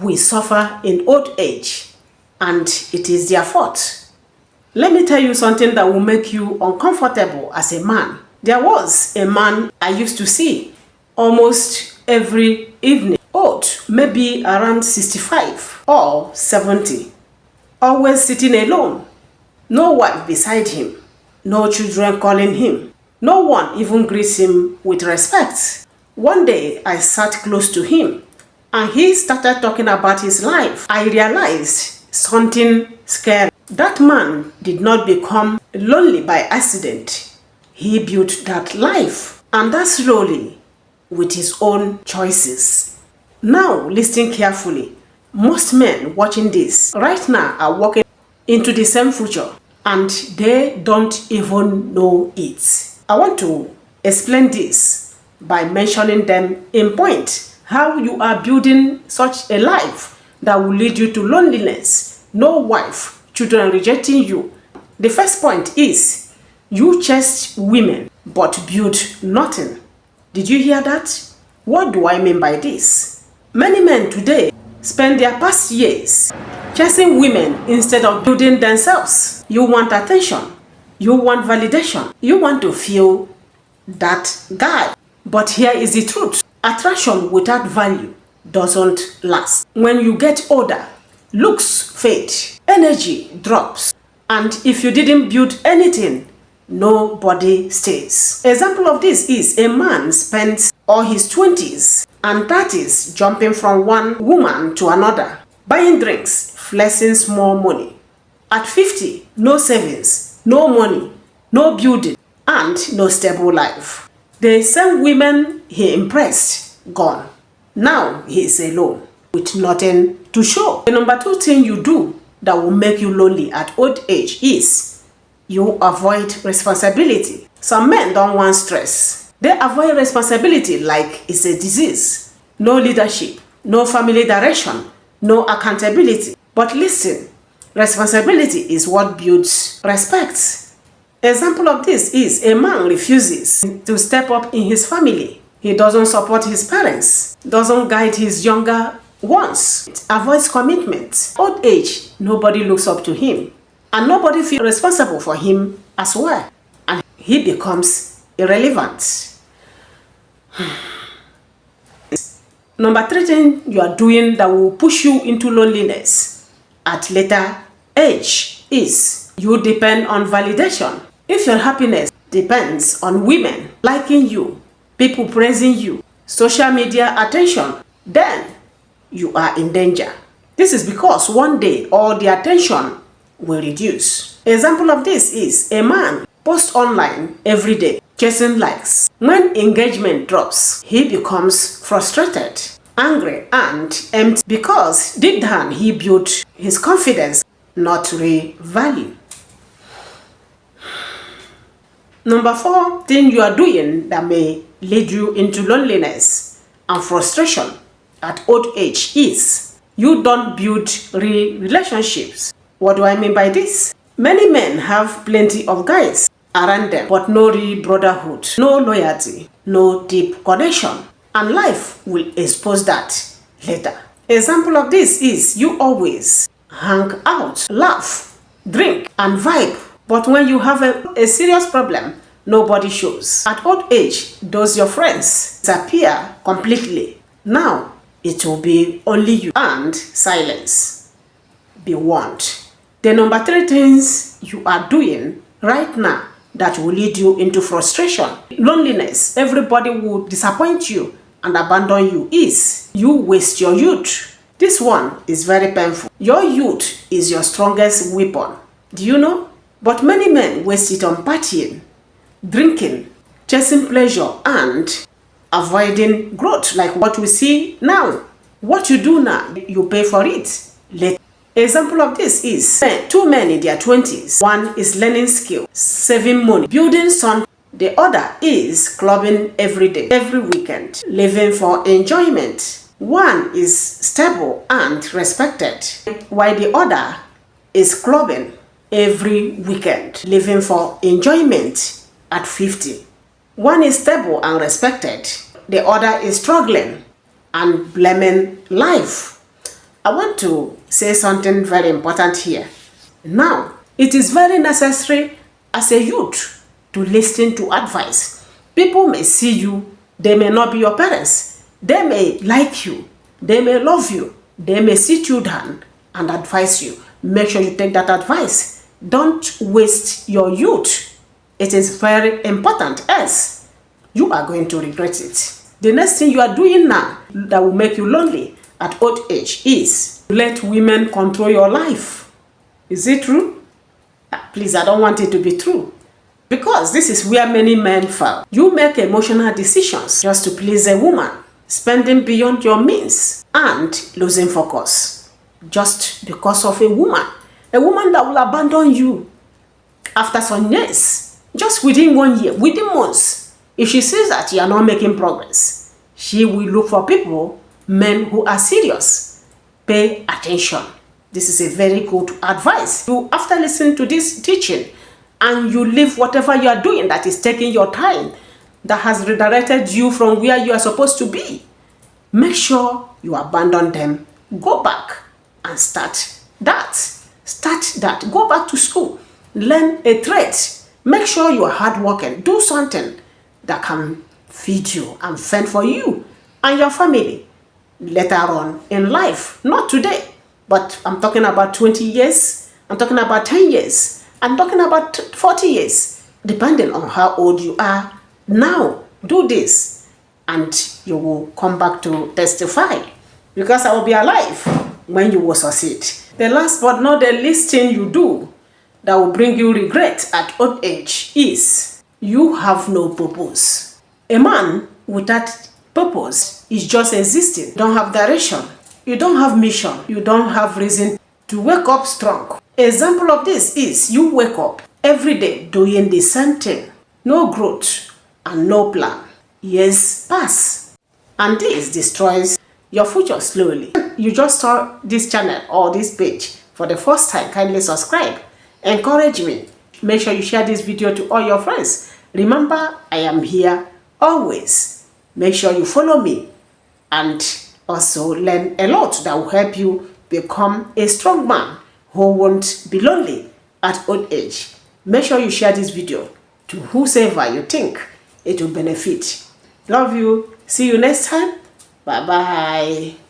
will suffer in old age, and it is their fault. Let me tell you something that will make you uncomfortable as a man. There was a man I used to see almost every evening, old, maybe around 65 or 70, always sitting alone, no wife beside him, no children calling him, no one even greets him with respect. One day I sat close to him and he started talking about his life. I realized something scary. That man did not become lonely by accident. He built that life, and that slowly with his own choices. Now listen carefully. Most men watching this right now are walking into the same future and they don't even know it. I want to explain this by mentioning them in point. How you are building such a life that will lead you to loneliness, no wife, children rejecting you. The first point is you chase women but build nothing. Did you hear that? What do I mean by this? Many men today spend their past years chasing women instead of building themselves. You want attention. You want validation. You want to feel that guy. But here is the truth. Attraction without value doesn't last. When you get older, looks fade, energy drops, and if you didn't build anything, nobody stays. Example of this is a man spends all his 20s and 30s jumping from one woman to another, buying drinks, flexing small money. At 50, no savings, no money, no building, and no stable life. The same women he impressed, gone. Now he is alone with nothing to show. The number 2 thing you do that will make you lonely at old age is you avoid responsibility. Some men don't want stress. They avoid responsibility like it's a disease. No leadership, no family direction, no accountability. But listen, responsibility is what builds respect. Example of this is a man refuses to step up in his family. He doesn't support his parents, doesn't guide his younger ones, avoids commitment. Old age, nobody looks up to him, and nobody feels responsible for him as well, and he becomes irrelevant. Number 3 thing you are doing that will push you into loneliness at later age is you depend on validation. If your happiness depends on women liking you, people praising you, social media attention, then you are in danger. This is because one day all the attention will reduce. Example of this is a man posts online every day, chasing likes. When engagement drops, he becomes frustrated, angry, and empty because deep down he built his confidence, not real value. Number 4 thing you are doing that may lead you into loneliness and frustration at old age is you don't build real relationships. What do I mean by this? Many men have plenty of guys around them, but no real brotherhood, no loyalty, no deep connection, and life will expose that later. Example of this is you always hang out, laugh, drink, and vibe. But when you have a serious problem, nobody shows. At old age, those your friends disappear completely. Now, it will be only you and silence. Be warned. The number 3 things you are doing right now that will lead you into frustration, loneliness, everybody will disappoint you and abandon you is you waste your youth. This one is very painful. Your youth is your strongest weapon. Do you know? But many men waste it on partying, drinking, chasing pleasure, and avoiding growth, like what we see now. What you do now, you pay for it later. Example of this is 2 men in their 20s. One is learning skill, saving money, building something. The other is clubbing every day, every weekend, living for enjoyment. One is stable and respected, while the other is clubbing every weekend, living for enjoyment at 50. One is stable and respected. The other is struggling and blaming life. I want to say something very important here. Now, it is very necessary as a youth to listen to advice. People may see you, they may not be your parents. They may like you, they may love you, they may sit you down and advise you. Make sure you take that advice. Don't waste your youth. It is very important, else you are going to regret it. The next thing you are doing now that will make you lonely at old age is let women control your life. Is it true? Please, I don't want it to be true. Because this is where many men fall. You make emotional decisions just to please a woman, spending beyond your means and losing focus just because of a woman. A woman that will abandon you after some years, just within 1 year, within months. If she sees that you are not making progress, she will look for people, men who are serious. Pay attention. This is a very good advice. You, after listening to this teaching, and you leave whatever you are doing that is taking your time, that has redirected you from where you are supposed to be, make sure you abandon them. Go back and start that. Start that. Go back to school. Learn a trade. Make sure you are hardworking. Do something that can feed you and fend for you and your family later on in life. Not today, but I'm talking about 20 years. I'm talking about 10 years. I'm talking about 40 years. Depending on how old you are now, do this and you will come back to testify, because I will be alive when you will succeed. The last but not the least thing you do that will bring you regret at old age is you have no purpose. A man without purpose is just existing. You don't have direction. You don't have mission. You don't have reason to wake up strong. Example of this is you wake up every day doing the same thing. No growth and no plan. Years pass and this destroys your future slowly. You just saw this channel or this page for the first time, kindly subscribe. Encourage me. Make sure you share this video to all your friends. Remember, I am here always. Make sure you follow me and also learn a lot that will help you become a strong man who won't be lonely at old age. Make sure you share this video to whosoever you think it will benefit. Love you. See you next time. Bye-bye.